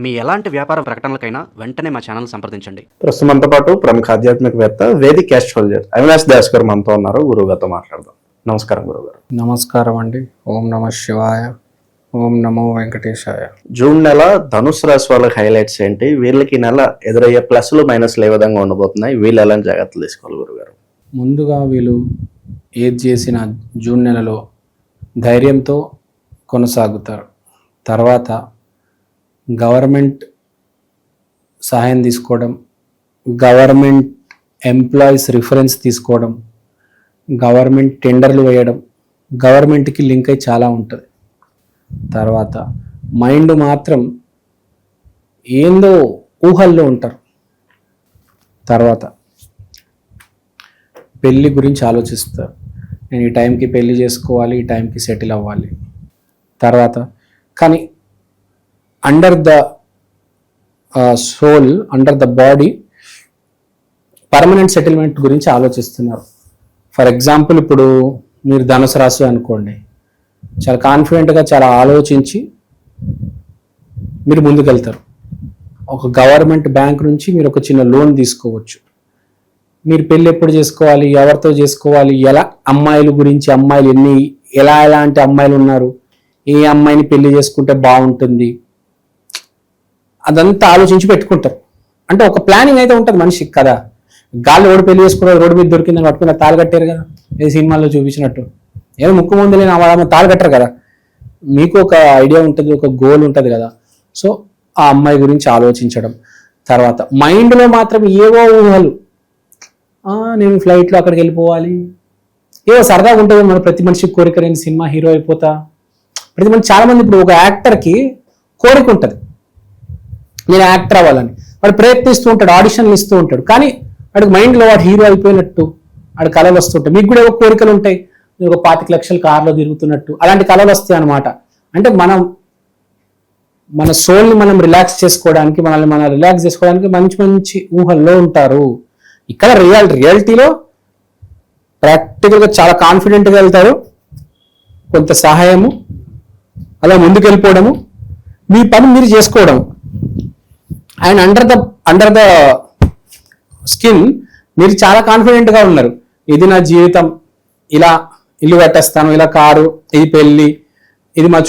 మీ ఎలాంటి వ్యాపార ప్రకటనలకైనా వెంటనే మా ఛానల్ సంప్రదించండి. ప్రస్తుతం మనతో పాటు ప్రముఖ ఆధ్యాత్మికవేత్త వేదిక్ ఆస్ట్రాలజర్ అవినాష్ దాస్ గారు మనతో ఉన్నారు. గురువుగారితో మాట్లాడదాం. నమస్కారం గురువుగారు. నమస్కారం అండి. ఓం నమ శివాయ, ఓం నమో వెంకటేశాయ. జూన్ నెల ధనుసు రాశి వాళ్ళకి హైలైట్స్ ఏంటి? వీళ్ళకి నెల ఎదురయ్యే ప్లస్లు మైనస్లు ఏ విధంగా ఉండబోతున్నాయి? వీళ్ళు ఎలాంటి జాగ్రత్తలు తీసుకోవాలి గురుగారు? ముందుగా వీళ్ళు ఏది చేసిన జూన్ నెలలో ధైర్యంతో కొనసాగుతారు. తర్వాత గవర్నమెంట్ సహాయం తీసుకోవడం, గవర్నమెంట్ ఎంప్లాయీస్ రిఫరెన్స్ తీసుకోవడం, గవర్నమెంట్ టెండర్లు వేయడం, గవర్నమెంట్కి లింక్ అయి చాలా ఉంటుంది. తర్వాత మైండ్ మాత్రం ఏందో ఊహల్లో ఉంటారు. తర్వాత పెళ్ళి గురించి ఆలోచిస్తారు. నేను ఈ టైంకి పెళ్ళి చేసుకోవాలి, ఈ టైంకి సెటిల్ అవ్వాలి. తర్వాత కానీ under the soul, under the body permanent settlement గురించి ఆలోచిస్తున్నారు. ఫర్ ఎగ్జాంపుల్, ఇప్పుడు మీరు ధనుసు రాశి అనుకోండి, చాలా కాన్ఫిడెంట్గా చాలా ఆలోచించి మీరు ముందుకెళ్తారు. ఒక గవర్నమెంట్ బ్యాంక్ నుంచి మీరు ఒక చిన్న లోన్ తీసుకోవచ్చు. మీరు పెళ్ళి ఎప్పుడు చేసుకోవాలి, ఎవరితో చేసుకోవాలి, ఎలా అమ్మాయిల గురించి, అమ్మాయిలు ఎలాంటి అమ్మాయిలు ఉన్నారు, ఏ అమ్మాయిని పెళ్లి చేసుకుంటే బాగుంటుంది, అదంతా ఆలోచించి పెట్టుకుంటారు. అంటే ఒక ప్లానింగ్ అయితే ఉంటుంది మనిషికి కదా. గాల్లో ఓడి పెళ్లి చేసుకున్నారు, రోడ్డు మీద దొరికిందని పట్టుకున్న తాళి కట్టారు కదా, ఏ సినిమాల్లో చూపించినట్టు. ఏదో ముక్కు ముందు లేని ఆమె తాళి కట్టరు కదా. మీకు ఒక ఐడియా ఉంటుంది, ఒక గోల్ ఉంటుంది కదా. సో ఆ అమ్మాయి గురించి ఆలోచించడం. తర్వాత మైండ్లో మాత్రం ఏవో ఊహలు, నేను ఫ్లైట్లో అక్కడికి వెళ్ళిపోవాలి, ఏవో సరదాగా ఉంటుంది. మన ప్రతి మనిషికి కోరిక, నేను సినిమా హీరో అయిపోతా. ప్రతి మనిషి చాలా మంది, ఇప్పుడు ఒక యాక్టర్కి కోరిక ఉంటుంది, నేను యాక్టర్ అవ్వాలని. వాడు ప్రయత్నిస్తూ ఉంటాడు, ఆడిషన్లు ఇస్తూ ఉంటాడు. కానీ వాడికి మైండ్లో వాడు హీరో అయిపోయినట్టు వాడి కళలు వస్తుంటాయి. మీకు కూడా ఏవో కోరికలు ఉంటాయి, మీరు ఒక 25 లక్షల కార్లో తిరుగుతున్నట్టు, అలాంటి కళలు వస్తాయి అనమాట. అంటే మన సోల్ని మనం రిలాక్స్ చేసుకోవడానికి, మనల్ని రిలాక్స్ చేసుకోవడానికి మంచి మంచి ఊహల్లో ఉంటారు. ఇక్కడ రియాలిటీలో ప్రాక్టికల్గా చాలా కాన్ఫిడెంట్గా వెళ్తారు. కొంత సహాయము, అలా ముందుకెళ్ళిపోవడము, మీ పని మీరు చేసుకోవడం. అండ్ అండర్ ద స్కిన్ మీరు చాలా కాన్ఫిడెంట్గా ఉన్నారు. ఇది నా జీవితం, ఇలా ఇల్లు కట్టేస్తాను, ఇలా కారు, ఇది పెళ్ళి, ఇది మా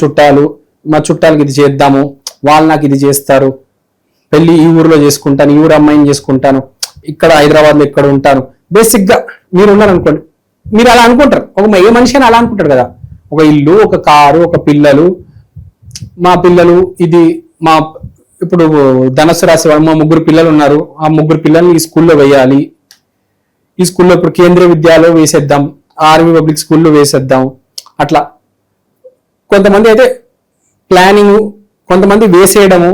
చుట్టాలకి ఇది చేద్దాము, వాళ్ళు నాకు ఇది చేస్తారు, పెళ్ళి ఈ ఊరిలో చేసుకుంటాను, ఈ ఊరు అమ్మాయిని చేసుకుంటాను, ఇక్కడ హైదరాబాద్లో ఇక్కడ ఉంటాను. బేసిక్గా మీరు ఉన్నారనుకోండి, మీరు అలా అనుకుంటారు. ఏ మనిషి అని అలా అనుకుంటారు కదా. ఒక ఇల్లు, ఒక కారు, ఒక పిల్లలు, మా పిల్లలు, ఇది మా ఇప్పుడు ధనుసు రాశి వాళ్ళు, మా 3 పిల్లలు ఉన్నారు, ఆ 3 పిల్లల్ని ఈ స్కూల్లో వేయాలి, ఈ స్కూల్లో ఇప్పుడు కేంద్రీయ విద్యాలయంలో వేసేద్దాం, ఆర్మీ పబ్లిక్ స్కూల్లో వేసేద్దాం. అట్లా కొంతమంది అయితే ప్లానింగ్, కొంతమంది వేసేయడము.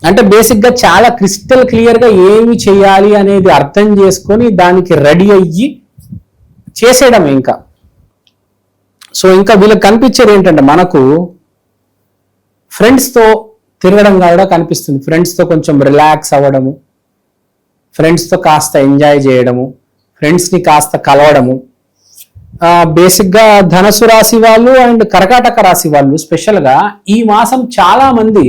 అంటే బేసిక్గా చాలా క్రిస్టల్ క్లియర్గా ఏమి చేయాలి అనేది అర్థం చేసుకొని దానికి రెడీ అయ్యి చేసేయడం. ఇంకా వీళ్ళకి కనిపించేది ఏంటంటే, మనకు ఫ్రెండ్స్తో తిరగడం కూడా కనిపిస్తుంది. ఫ్రెండ్స్తో కొంచెం రిలాక్స్ అవ్వడము, ఫ్రెండ్స్తో కాస్త ఎంజాయ్ చేయడము, ఫ్రెండ్స్ని కాస్త కలవడము. బేసిక్గా ధనుసు రాశి వాళ్ళు అండ్ కర్కాటక రాశి వాళ్ళు స్పెషల్గా ఈ మాసం చాలా మంది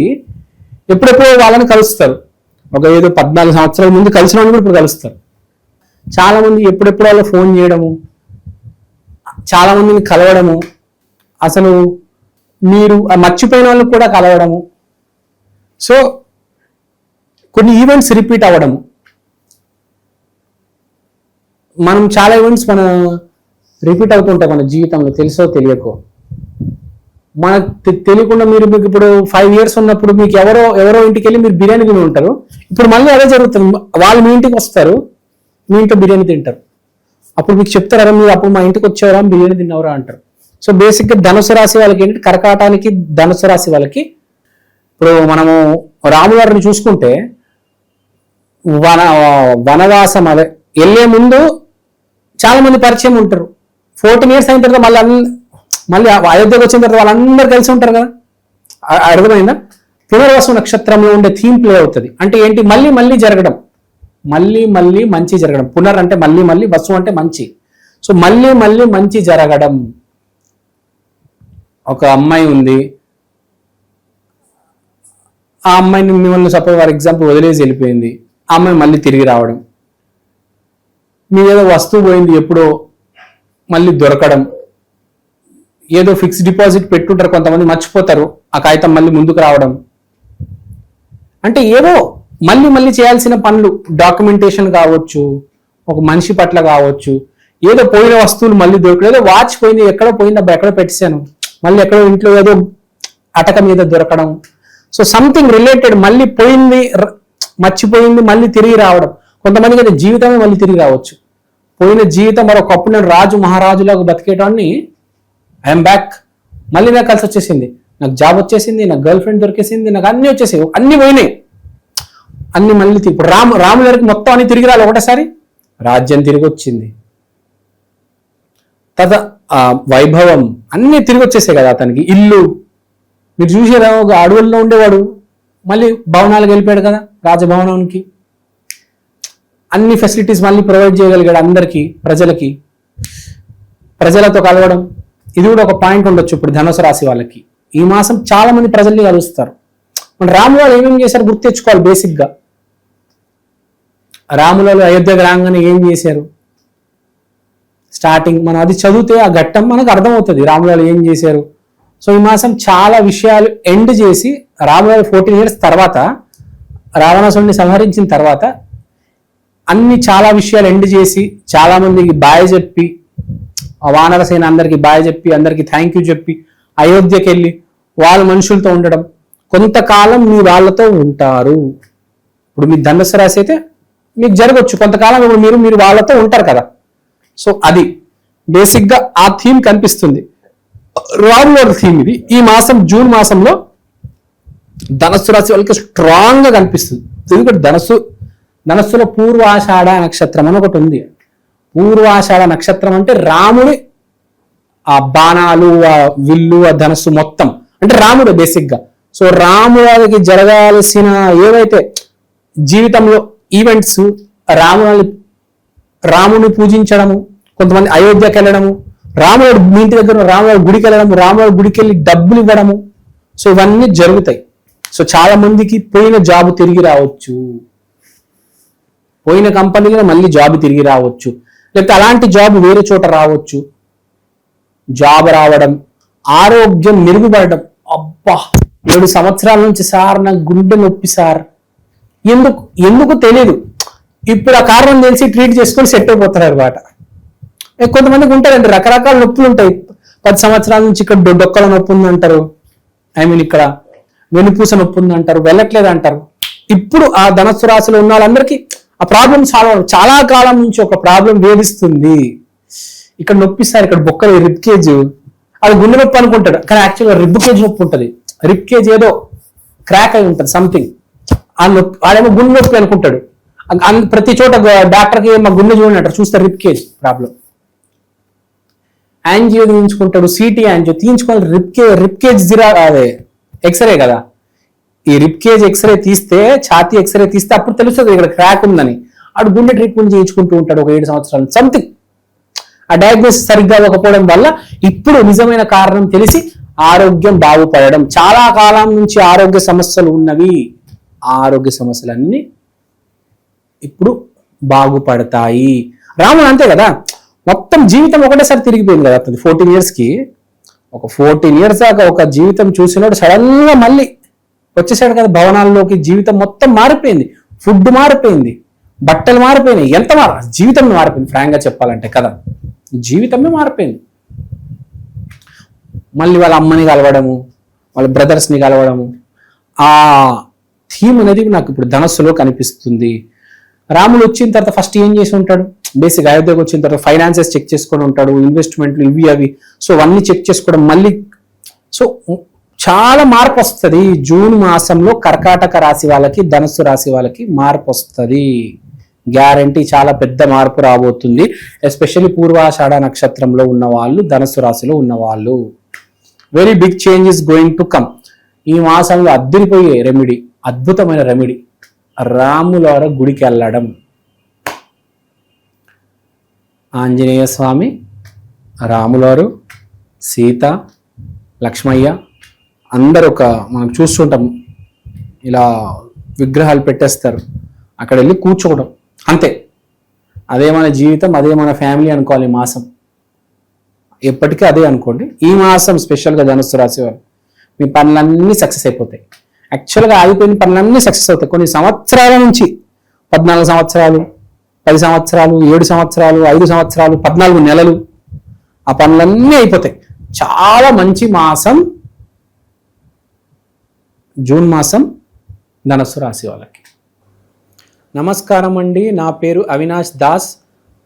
ఎప్పుడెప్పుడో వాళ్ళని కలుస్తారు. ఒక 14 సంవత్సరాల ముందు కలిసిన వాళ్ళు కూడా ఇప్పుడు కలుస్తారు. చాలా మంది ఎప్పుడెప్పుడు వాళ్ళు ఫోన్ చేయడము, చాలా మందిని కలవడము, అసలు మీరు మర్చిపోయిన వాళ్ళు కూడా కలవడము. సో కొన్ని ఈవెంట్స్ రిపీట్ అవ్వడము. మనం చాలా ఈవెంట్స్ రిపీట్ అవుతుంటాయి మన జీవితంలో, తెలుసో తెలియకో. మనకు తెలియకుండా మీకు ఇప్పుడు 5 years ఉన్నప్పుడు మీకు ఎవరో ఇంటికి వెళ్ళి మీరు బిర్యానీ తిని ఉంటారు. ఇప్పుడు మళ్ళీ అదే జరుగుతుంది. వాళ్ళు మీ ఇంటికి వస్తారు, మీ ఇంట్లో బిర్యానీ తింటారు. అప్పుడు మీకు చెప్తారా, మీరు అప్పుడు మా ఇంటికి వచ్చేవరా, బిర్యానీ తిన్నవరా అంటారు. సో బేసిక్గా ధనుసు రాశి వాళ్ళకి ఏంటంటే, కర్కాటానికి ధనుసు రాశి వాళ్ళకి, ఇప్పుడు మనము రామువారిని చూసుకుంటే వనవాసం అదే వెళ్ళే ముందు చాలా మంది పరిచయం ఉంటారు. 14 years అయిన తర్వాత మళ్ళీ అయోధ్యకు వచ్చిన తర్వాత వాళ్ళందరూ కలిసి ఉంటారు కదా. అర్థమైందా? పునర్వసు నక్షత్రంలో ఉండే థీమ్ ప్లే అవుతుంది. అంటే ఏంటి? మళ్ళీ మళ్ళీ జరగడం, మళ్ళీ మళ్ళీ మంచి జరగడం. పునర్ అంటే మళ్ళీ మళ్ళీ, వసు అంటే మంచి. సో మళ్ళీ మళ్ళీ మంచి జరగడం. ఒక అమ్మాయి ఉంది, ఆ అమ్మాయిని మిమ్మల్ని సపోజ్ ఫర్ ఎగ్జాంపుల్ వదిలేసి వెళ్ళిపోయింది, ఆ అమ్మాయి మళ్ళీ తిరిగి రావడం, మీ ఏదో వస్తువు పోయింది ఎప్పుడో మళ్ళీ దొరకడం, ఏదో ఫిక్స్డ్ డిపాజిట్ పెట్టుంటారు కొంతమంది మర్చిపోతారు, ఆ కాగితం మళ్ళీ ముందుకు రావడం, అంటే ఏదో మళ్ళీ మళ్ళీ చేయాల్సిన పనులు, డాక్యుమెంటేషన్ కావచ్చు, ఒక మనిషి పట్ల కావచ్చు, ఏదో పోయిన వస్తువులు మళ్ళీ దొరకలేదు, ఏదో వాచ్ పోయింది, ఎక్కడో పోయింది అబ్బా ఎక్కడో పెట్టేశాను, మళ్ళీ ఎక్కడో ఇంట్లో ఏదో అటక మీద దొరకడం. సో సంథింగ్ రిలేటెడ్, మళ్ళీ పోయింది మర్చిపోయింది మళ్ళీ తిరిగి రావడం. కొంతమందికి అయితే జీవితమే మళ్ళీ తిరిగి రావచ్చు. పోయిన జీవితం మరొకప్పుడు నేను రాజు మహారాజులాగా బతికేటాన్ని, ఐఎమ్ బ్యాక్, మళ్ళీ నాకు కలిసి వచ్చేసింది, నాకు జాబ్ వచ్చేసింది, నాకు గర్ల్ ఫ్రెండ్ దొరికేసింది, నాకు అన్ని వచ్చేసాయి, అన్ని పోయినాయి, అన్ని మళ్ళీ ఇప్పుడు రాముల గారికి మొత్తం అన్ని తిరిగి రాలి ఒకటేసారి, రాజ్యం తిరిగి వచ్చింది, వైభవం అన్ని తిరిగి వచ్చేసాయి కదా అతనికి. ఇల్లు మీరు చూసారా, ఒక అడవుల్లో ఉండేవాడు మళ్ళీ భవనాలకు వెళ్ళిపోయాడు కదా, రాజభవనానికి అన్ని ఫెసిలిటీస్ మళ్ళీ ప్రొవైడ్ చేయగలిగాడు అందరికీ, ప్రజలతో కలవడం. ఇది కూడా ఒక పాయింట్ ఉండొచ్చు ఇప్పుడు ధనుసు రాశి వాళ్ళకి. ఈ మాసం చాలా మంది ప్రజల్ని కలుస్తారు. మన రాములు వాళ్ళు ఏమేమి చేశారు గుర్తు తెచ్చుకోవాలి. బేసిక్గా రాములు వాళ్ళు అయోధ్యకు రాగానే ఏం చేశారు, స్టార్టింగ్ మనం అది చదివితే ఆ ఘట్టం మనకు అర్థమవుతుంది రాములు వాళ్ళు ఏం చేశారు. సో ఈ మాసం చాలా విషయాలు ఎండ్ చేసి, రాములు వాళ్ళు 14 years తర్వాత రావణాసురుడిని సంహరించిన తర్వాత అన్ని చాలా విషయాలు ఎండ్ చేసి, చాలా మందికి బాయ్ చెప్పి, ఆ వానర సేన అందరికి బాయ్ చెప్పి, అందరికి థ్యాంక్ యూ చెప్పి, అయోధ్యకి వెళ్ళి వాళ్ళ మనుషులతో ఉండడం, కొంతకాలం మీ వాళ్ళతో ఉంటారు. ఇప్పుడు మీ ధనుసు రాశి అయితే మీకు జరగవచ్చు కొంతకాలం, ఇప్పుడు మీరు వాళ్ళతో ఉంటారు కదా. సో అది బేసిక్గా ఆ థీమ్ కనిపిస్తుంది. రాముల థీమ్ ఇది. ఈ మాసం జూన్ మాసంలో ధనస్సు రాశి వాళ్ళకి స్ట్రాంగ్ గా కనిపిస్తుంది. ఎందుకంటే ధనస్సులో పూర్వాషాఢ నక్షత్రం అని ఒకటి ఉంది. పూర్వాషాఢ నక్షత్రం అంటే రాముడి ఆ బాణాలు, ఆ విల్లు, ఆ ధనస్సు మొత్తం అంటే రాముడు బేసిక్ గా. సో రాముడికి జరగాల్సిన ఏవైతే జీవితంలో ఈవెంట్స్, రాముని పూజించడము, కొంతమంది అయోధ్యకి వెళ్ళడము, రాముడు మీ ఇంటి దగ్గర రాముడు గుడికి వెళ్ళడము, రాముడు గుడికి వెళ్ళి డబ్బులు ఇవ్వడము, సో ఇవన్నీ జరుగుతాయి. సో చాలా మందికి పోయిన జాబ్ తిరిగి రావచ్చు, పోయిన కంపెనీలో మళ్ళీ జాబ్ తిరిగి రావచ్చు, లేకపోతే అలాంటి జాబ్ వేరే చోట రావచ్చు. జాబ్ రావడం, ఆరోగ్యం మెరుగుపడడం. అబ్బా 7 సంవత్సరాల నుంచి సార్ నాకు గుండె నొప్పి సార్, ఎందుకు తెలియదు, ఇప్పుడు ఆ కారణం తెలిసి ట్రీట్ చేసుకొని సెట్ అయిపోతారు అనమాట. కొంతమందికి ఉంటారండి రకరకాల నొప్పులు ఉంటాయి. 10 సంవత్సరాల నుంచి ఇక్కడ డొక్కల నొప్పి ఉంది అంటారు, ఇక్కడ వెనుపూస నొప్పి ఉంది అంటారు, వెళ్ళట్లేదు అంటారు. ఇప్పుడు ఆ ధనస్సు రాశిలో ఉన్న వాళ్ళందరికీ ఆ ప్రాబ్లం చాలా కాలం నుంచి ఒక ప్రాబ్లం వేధిస్తుంది. ఇక్కడ నొప్పిస్తారు, ఇక్కడ బొక్కలు రిబ్ కేజ్, అది గుండె నొప్పి అనుకుంటాడు, కానీ యాక్చువల్గా రిబ్ కేజ్ నొప్పి ఉంటుంది. రిబ్ కేజ్ ఏదో క్రాక్ అయి ఉంటుంది సంథింగ్, ఆ నొప్పి వాడేమో గుండె నొప్పి అనుకుంటాడు. ప్రతి చోట డాక్టర్కి మా గుండె చూడండి అంటారు, చూస్తారు రిబ్ కేజ్ ప్రాబ్లం. యాంజియో తీయించుకుంటాడు, సిటీ యాంజియో తీయించుకోవాలి, రిబ్ కేజ్ అదే ఎక్స్రే కదా. ఈ రిబ్ కేజ్ ఎక్స్రే తీస్తే, ఛాతీ ఎక్స్రే తీస్తే అప్పుడు తెలుస్తుంది ఇక్కడ క్రాక్ ఉందని. ఆడు గుండె ట్రీట్మెంట్ చేయించుకుంటూ ఉంటాడు ఒక 7 సంవత్సరాలు సంథింగ్. ఆ డయాగ్నోసిస్ సరిగ్గా అవ్వకపోవడం వల్ల ఇప్పుడు నిజమైన కారణం తెలిసి ఆరోగ్యం బాగుపడడం. చాలా కాలం నుంచి ఆరోగ్య సమస్యలు ఉన్నవి, ఆరోగ్య సమస్యలన్నీ ఇప్పుడు బాగుపడతాయి. రాముడు అంతే కదా, మొత్తం జీవితం ఒకటేసారి తిరిగిపోయింది కదా. 14 years కి, ఒక 14 years దాకా ఒక జీవితం చూసినప్పుడు సడన్ గా మళ్ళీ వచ్చేసాడు కదా భవనాల్లోకి. జీవితం మొత్తం మారిపోయింది, ఫుడ్ మారిపోయింది, బట్టలు మారిపోయినాయి, ఎంత జీవితం మారిపోయింది ఫ్రాంక్ గా చెప్పాలంటే కదా, జీవితమే మారిపోయింది. మళ్ళీ వాళ్ళ అమ్మని కలవడము, వాళ్ళ బ్రదర్స్ని కలవడము, ఆ థీమ్ అనేది నాకు ఇప్పుడు ధనస్సులో కనిపిస్తుంది. రాములు వచ్చిన తర్వాత ఫస్ట్ ఏం చేసి ఉంటాడు, బేసిక్ అయోధ్యకు వచ్చిన తర్వాత ఫైనాన్సెస్ చెక్ చేసుకొని ఉంటాడు, ఇన్వెస్ట్మెంట్లు ఇవి అవి, సో అవన్నీ చెక్ చేసుకోవడం మళ్ళీ. సో చాలా మార్పు వస్తుంది జూన్ మాసంలో కర్కాటక రాశి వాళ్ళకి, ధనుస్సు రాశి వాళ్ళకి మార్పు వస్తుంది గ్యారంటీ. చాలా పెద్ద మార్పు రాబోతుంది, ఎస్పెషల్లీ పూర్వాషాఢ నక్షత్రంలో ఉన్న వాళ్ళు, ధనుస్సు రాశిలో ఉన్న వాళ్ళు. Very big change is going to come. ఈ మాసంలో అద్దరిపోయే రెమెడీ, అద్భుతమైన రెమెడీ, రాముల గుడికి వెళ్ళడం. ఆంజనేయ స్వామి, రాములవారు, సీత, లక్ష్మయ్య అందరూ మనం చూస్తుంటాం ఇలా విగ్రహాలు పెట్టేస్తారు, అక్కడ వెళ్ళి కూర్చోవడం అంతే. అదే మన జీవితం, అదే మన ఫ్యామిలీ అనుకోవాలి. ఈ మాసం ఎప్పటికీ అదే అనుకోండి. ఈ మాసం స్పెషల్గా ధనుస్సు రాశి వారు మీ పనులన్నీ సక్సెస్ అయిపోతాయి. యాక్చువల్గా ఆగిపోయిన పనులన్నీ సక్సెస్ అవుతాయి. కొన్ని సంవత్సరాల నుంచి 14 సంవత్సరాలు, 10 సంవత్సరాలు, 7 సంవత్సరాలు, 5 సంవత్సరాలు, 14 నెలలు ఆ పనులన్నీ అయిపోతాయి. చాలా మంచి మాసం జూన్ మాసం ధనుస్సు రాశి వాళ్ళకి. నమస్కారం అండి, నా పేరు అవినాష్ దాస్,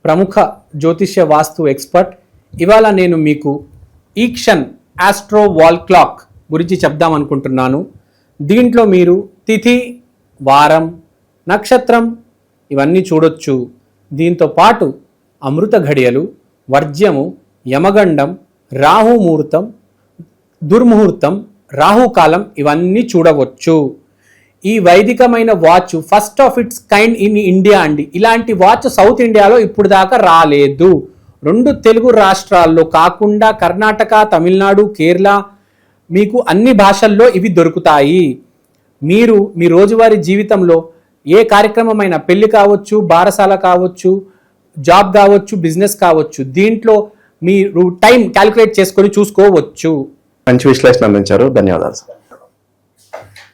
ప్రముఖ జ్యోతిష్య వాస్తు ఎక్స్పర్ట్. ఇవాళ నేను మీకు ఈక్షన్ ఆస్ట్రో వాల్ క్లాక్ గురించి చెప్దాం అనుకుంటున్నాను. దీంట్లో మీరు తిథి, వారం, నక్షత్రం ఇవన్నీ చూడొచ్చు. దీంతో పాటు అమృత ఘడియలు, వర్జ్యము, యమగండం, రాహుముహూర్తం, దుర్ముహూర్తం, రాహుకాలం ఇవన్నీ చూడవచ్చు. ఈ వైదికమైన watch first of its kind in India అండి. ఇలాంటి వాచ్ సౌత్ ఇండియాలో ఇప్పుడు దాకా రాలేదు. 2 తెలుగు రాష్ట్రాల్లో కాకుండా కర్ణాటక, తమిళనాడు, కేరళ మీకు అన్ని భాషల్లో ఇవి దొరుకుతాయి. మీరు మీ రోజువారీ జీవితంలో ఏ కార్యక్రమమైనా, పెళ్లి కావచ్చు, బారసాల కావచ్చు, జాబ్ కావచ్చు, బిజినెస్ కావచ్చు, దీంట్లో మీరు టైం క్యాలిక్యులేట్ చేసుకొని చూసుకోవచ్చు. మంచి విశ్లేషణ అందించారు, ధన్యవాదాలు సార్.